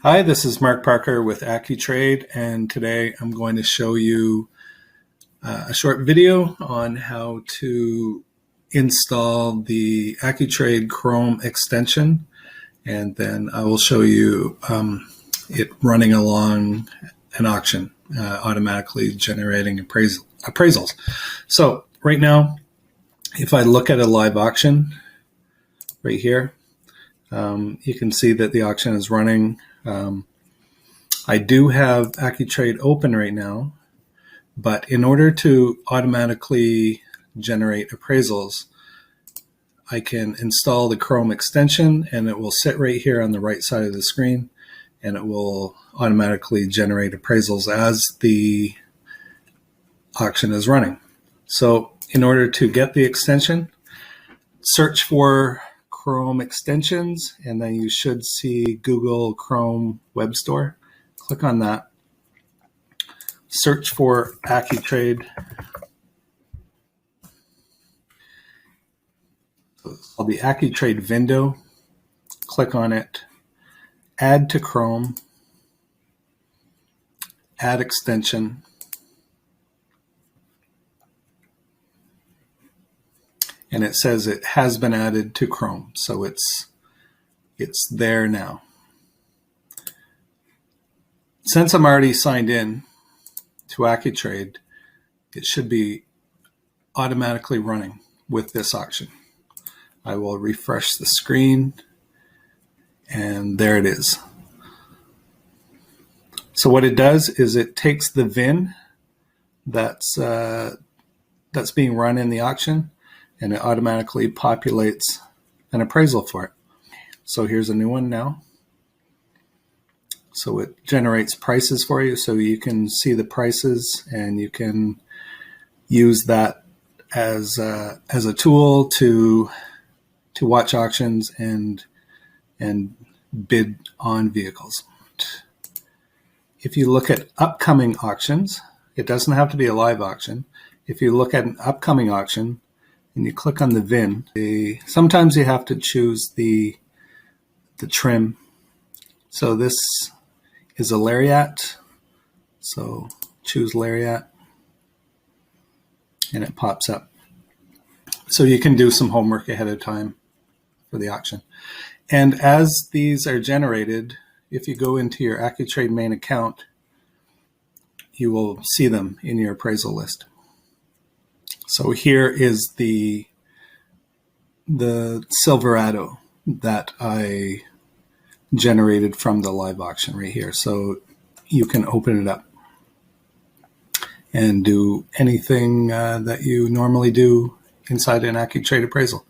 Hi, this is Mark Parker with Accu-Trade, and today I'm going to show you a short video on how to install the Accu-Trade Chrome Extension, and then I will show you it running along an auction, automatically generating appraisals. So right now, if I look at a live auction right here, you can see that the auction is running. I do have Accu-Trade open right now, but in order to automatically generate appraisals, I can install the Chrome extension and it will sit right here on the right side of the screen and it will automatically generate appraisals as the auction is running. So in order to get the extension, search for Chrome extensions, and then you should see Google Chrome Web Store. Click on that. Search for Accu-Trade. It's called the Accu-Trade VIN-dow. Click on it. Add to Chrome. Add extension. And it says it has been added to Chrome, so it's there now. Since I'm already signed in to Accu-Trade, it should be automatically running with this auction. I will refresh the screen, and there it is. So what it does is it takes the VIN that's being run in the auction, and it automatically populates an appraisal for it. So here's a new one now. So it generates prices for you, so you can see the prices and you can use that as a tool to watch auctions and bid on vehicles. If you look at upcoming auctions, it doesn't have to be a live auction. If you look at an upcoming auction, and you click on the VIN, sometimes you have to choose the trim. So this is a Lariat, so choose Lariat, and it pops up. So you can do some homework ahead of time for the auction. And as these are generated, if you go into your Accu-Trade main account, you will see them in your appraisal list. So here is the Silverado that I generated from the live auction right here. So you can open it up and do anything that you normally do inside an Accu-Trade appraisal.